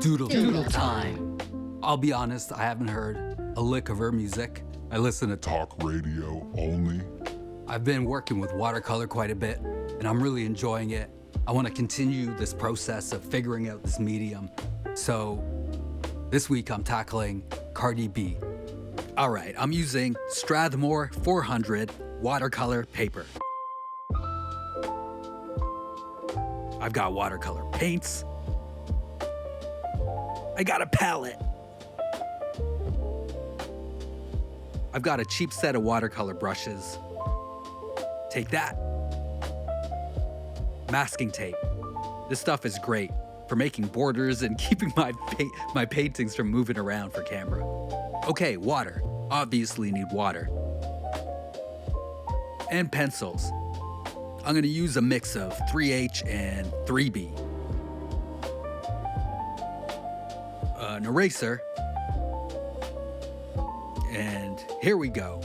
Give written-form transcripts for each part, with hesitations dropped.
Doodle time. I'll be honest, I haven't heard a lick of her music. I listen to Talk radio only. I've been working with watercolor quite a bit, and I'm really enjoying it. I want to continue this process of figuring out this medium. So this week I'm tackling Cardi B. All right, I'm using Strathmore 400 watercolor paper. I've got watercolor paints. I got a palette. I've got a cheap set of watercolor brushes. Take that. Masking tape. This stuff is great for making borders and keeping my paintings from moving around for camera. Okay, water. Obviously need water. And pencils. I'm gonna use a mix of 3H and 3B. An eraser. And here we go.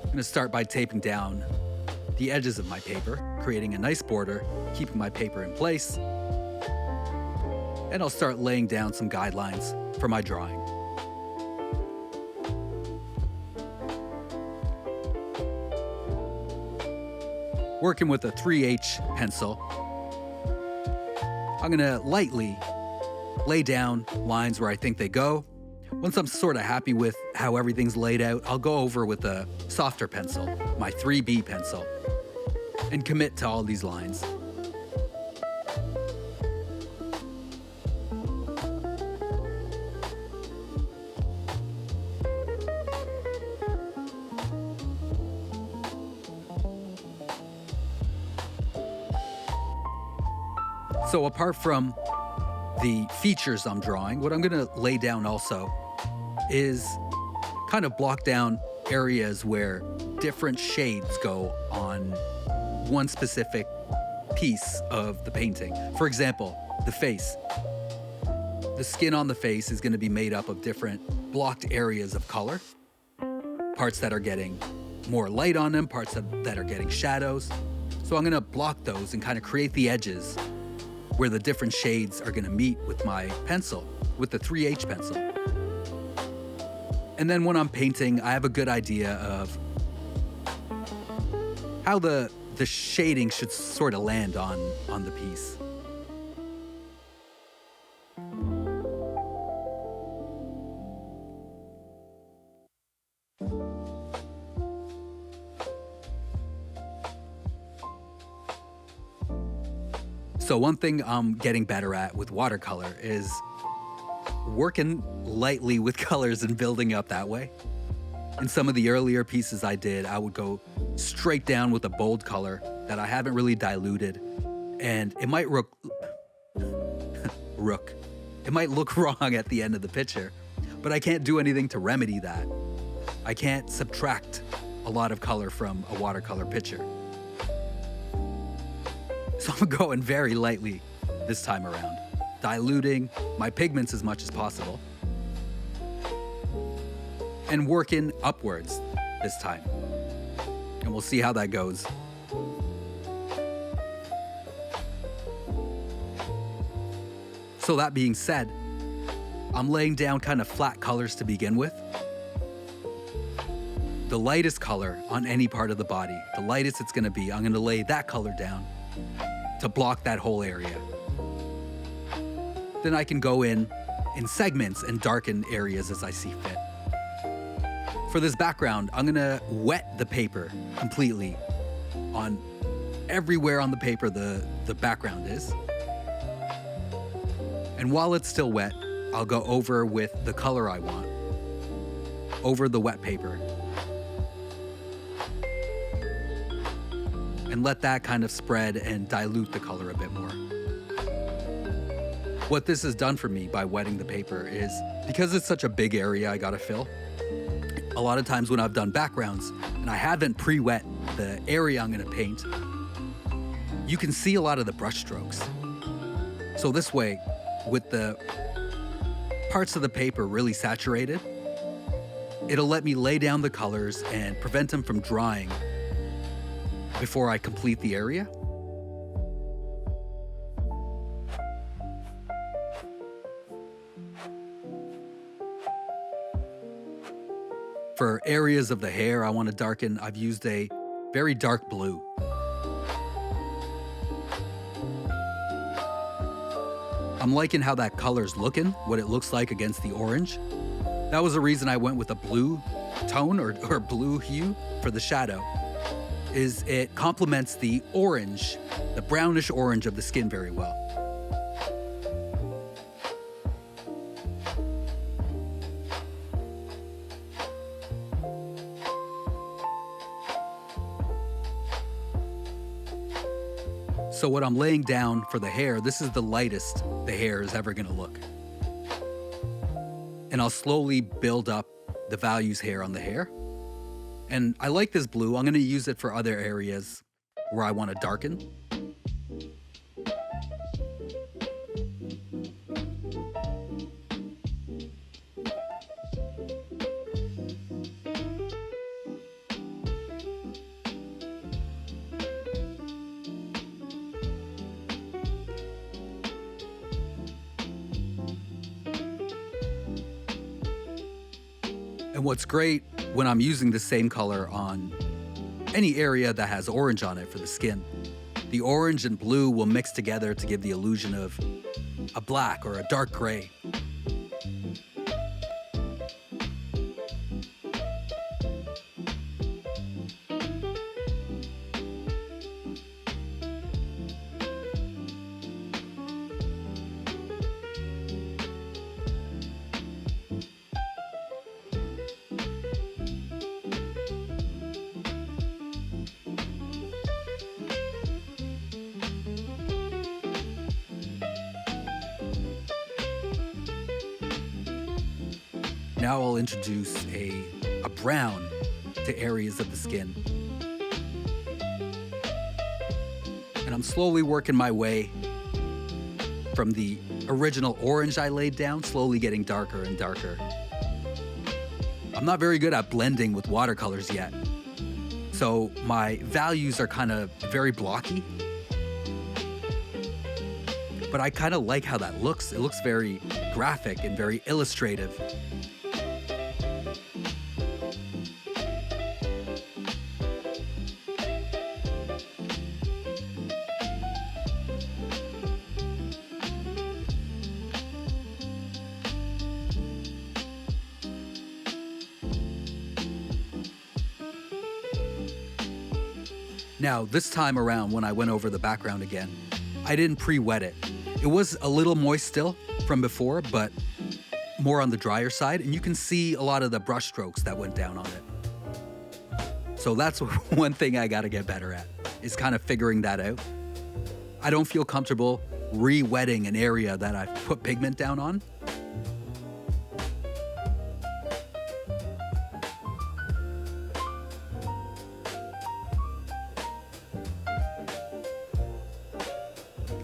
I'm gonna start by taping down the edges of my paper, creating a nice border, keeping my paper in place. And I'll start laying down some guidelines for my drawing. Working with a 3H pencil, I'm gonna lightly lay down lines where I think they go. Once I'm sort of happy with how everything's laid out, I'll go over with a softer pencil, my 3B pencil, and commit to all these lines. So apart from the features I'm drawing, what I'm gonna lay down also is kind of block down areas where different shades go on one specific piece of the painting. For example, the face. The skin on the face is gonna be made up of different blocked areas of color. Parts that are getting more light on them, parts that are getting shadows. So I'm gonna block those and kind of create the edges where the different shades are gonna meet with my pencil, with the 3H pencil. And then when I'm painting, I have a good idea of how the shading should sort of land on the piece. So one thing I'm getting better at with watercolor is working lightly with colors and building up that way. In some of the earlier pieces I did, I would go straight down with a bold color that I haven't really diluted. And it might look wrong at the end of the picture, but I can't do anything to remedy that. I can't subtract a lot of color from a watercolor picture. So I'm going very lightly this time around, diluting my pigments as much as possible and working upwards this time. And we'll see how that goes. So that being said, I'm laying down kind of flat colors to begin with. The lightest color on any part of the body, the lightest it's gonna be, I'm gonna lay that color down to block that whole area. Then I can go in segments and darken areas as I see fit. For this background, I'm gonna wet the paper completely on everywhere on the paper the background is. And while it's still wet, I'll go over with the color I want, over the wet paper. And let that kind of spread and dilute the color a bit more. What this has done for me by wetting the paper is, because it's such a big area I gotta fill, a lot of times when I've done backgrounds and I haven't pre-wet the area I'm gonna paint, you can see a lot of the brush strokes. So this way, with the parts of the paper really saturated, it'll let me lay down the colors and prevent them from drying before I complete the area. For areas of the hair I want to darken, I've used a very dark blue. I'm liking how that color's looking, what it looks like against the orange. That was the reason I went with a blue tone or blue hue for the shadow, is it complements the orange, the brownish orange of the skin very well. So what I'm laying down for the hair, this is the lightest the hair is ever gonna look. And I'll slowly build up the values hair on the hair. And I like this blue. I'm gonna use it for other areas where I wanna darken. And what's great when I'm using the same color on any area that has orange on it for the skin, the orange and blue will mix together to give the illusion of a black or a dark gray. Now I'll introduce a brown to areas of the skin. And I'm slowly working my way from the original orange I laid down, slowly getting darker and darker. I'm not very good at blending with watercolors yet, so my values are kind of very blocky. But I kind of like how that looks. It looks very graphic and very illustrative. Now, this time around when I went over the background again, I didn't pre-wet it. It was a little moist still from before, but more on the drier side, and you can see a lot of the brush strokes that went down on it. So that's one thing I gotta get better at, is kind of figuring that out. I don't feel comfortable re-wetting an area that I've put pigment down on.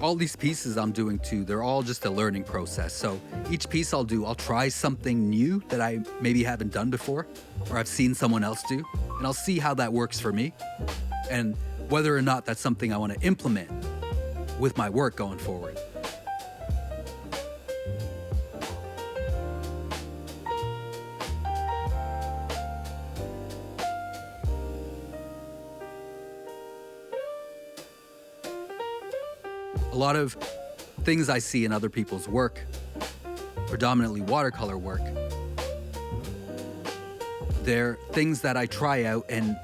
All these pieces I'm doing too, they're all just a learning process. So each piece I'll do, I'll try something new that I maybe haven't done before, or I've seen someone else do, and I'll see how that works for me, and whether or not that's something I want to implement with my work going forward. A lot of things I see in other people's work, predominantly watercolor work, they're things that I try out, and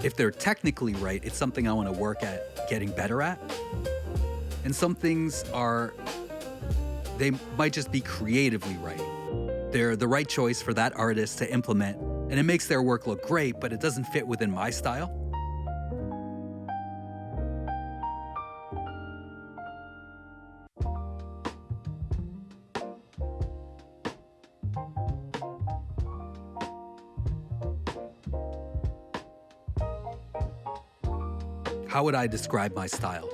if they're technically right, it's something I want to work at getting better at. And some things they might just be creatively right. They're the right choice for that artist to implement, and it makes their work look great, but it doesn't fit within my style. How would I describe my style?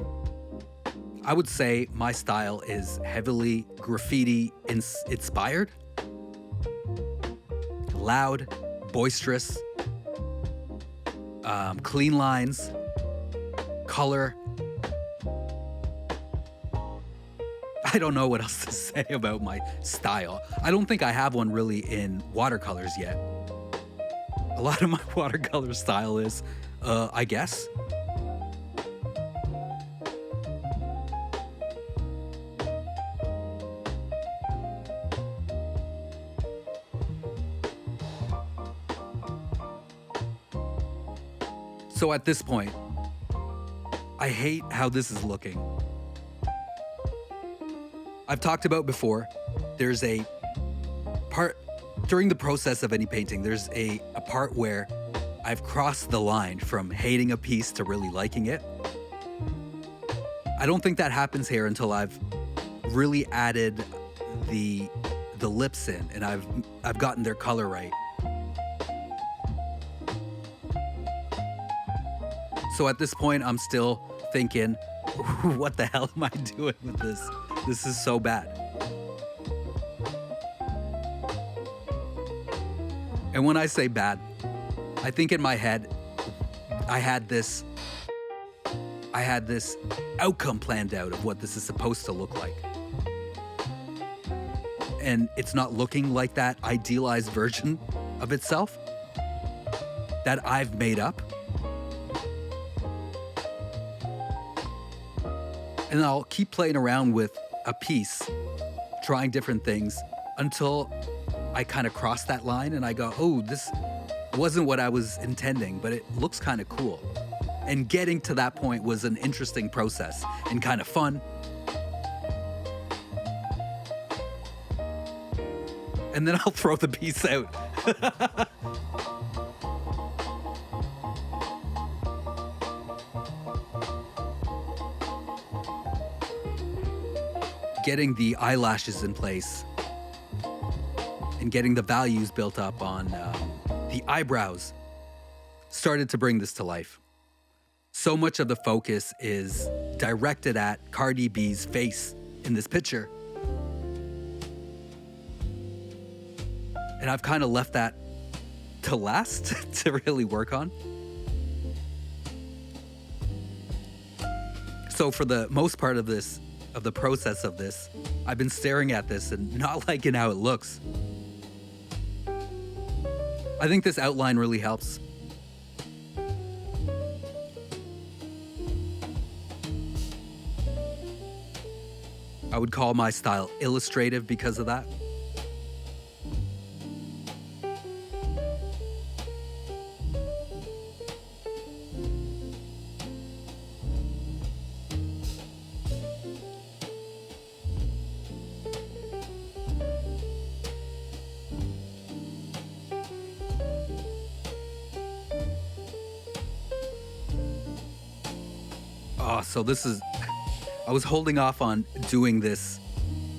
I would say my style is heavily graffiti inspired, loud, boisterous, clean lines, color. I don't know what else to say about my style. I don't think I have one really in watercolors yet. a lot of my watercolor style is, I guess. So at this point, I hate how this is looking. I've talked about before, there's a part during the process of any painting, there's a part where I've crossed the line from hating a piece to really liking it. I don't think that happens here until I've really added the lips in and I've gotten their color right. So at this point, I'm still thinking, what the hell am I doing with this? This is so bad. And when I say bad, I think in my head, I had this outcome planned out of what this is supposed to look like. And it's not looking like that idealized version of itself that I've made up. And I'll keep playing around with a piece, trying different things until I kind of cross that line and I go, oh, this wasn't what I was intending, but it looks kind of cool. And getting to that point was an interesting process and kind of fun. And then I'll throw the piece out. Getting the eyelashes in place and getting the values built up on the eyebrows started to bring this to life. So much of the focus is directed at Cardi B's face in this picture. And I've kind of left that to last to really work on. So for the most part of the process of this, I've been staring at this and not liking how it looks. I think this outline really helps. I would call my style illustrative because of that. So this is, I was holding off on doing this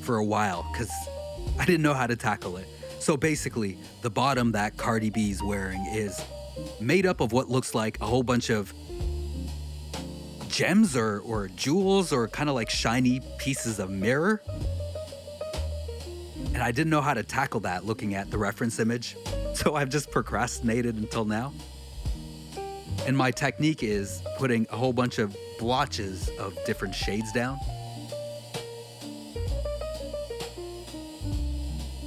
for a while because I didn't know how to tackle it. So basically, the bottom that Cardi B's wearing is made up of what looks like a whole bunch of gems or jewels or kind of like shiny pieces of mirror. And I didn't know how to tackle that looking at the reference image. So I've just procrastinated until now. And my technique is putting a whole bunch of blotches of different shades down.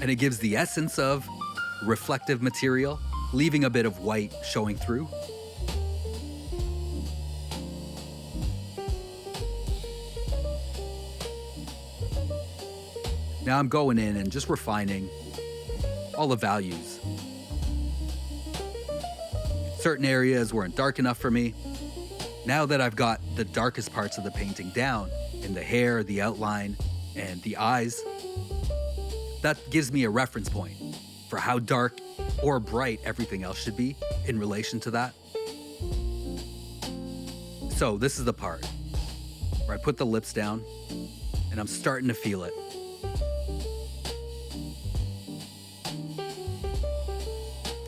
And it gives the essence of reflective material, leaving a bit of white showing through. Now I'm going in and just refining all the values. Certain areas weren't dark enough for me. Now that I've got the darkest parts of the painting down, in the hair, the outline, and the eyes, that gives me a reference point for how dark or bright everything else should be in relation to that. So this is the part where I put the lips down and I'm starting to feel it.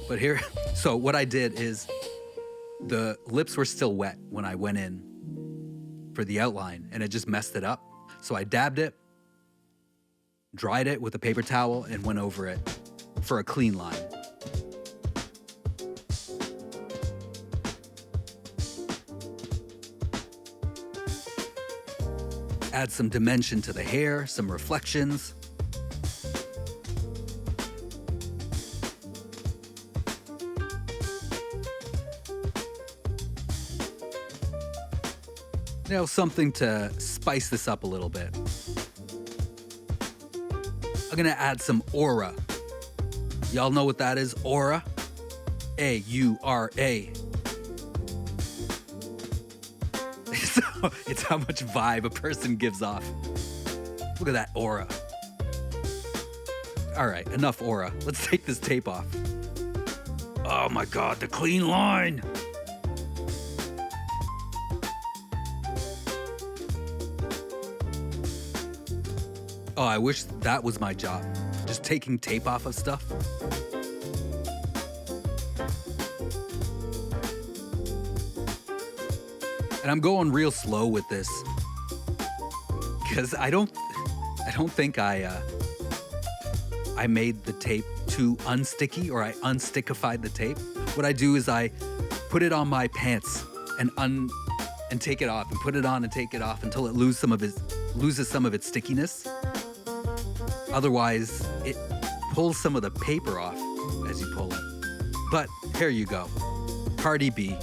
But here, so what I did is the lips were still wet when I went in for the outline and it just messed it up. So I dabbed it, dried it with a paper towel and went over it for a clean line. Add some dimension to the hair, some reflections. something to spice this up a little bit. I'm gonna add some aura. Y'all know what that is? Aura? A-U-R-A. It's how much vibe a person gives off. Look at that aura. All right, enough aura. Let's take this tape off. Oh my God, the clean line. Oh, I wish that was my job. Just taking tape off of stuff. And I'm going real slow with this because I don't think I made the tape too unsticky, or I unstikified the tape. What I do is I put it on my pants and take it off, and put it on and take it off until it loses some of its stickiness. Otherwise, it pulls some of the paper off as you pull it. But here you go. Cardi B,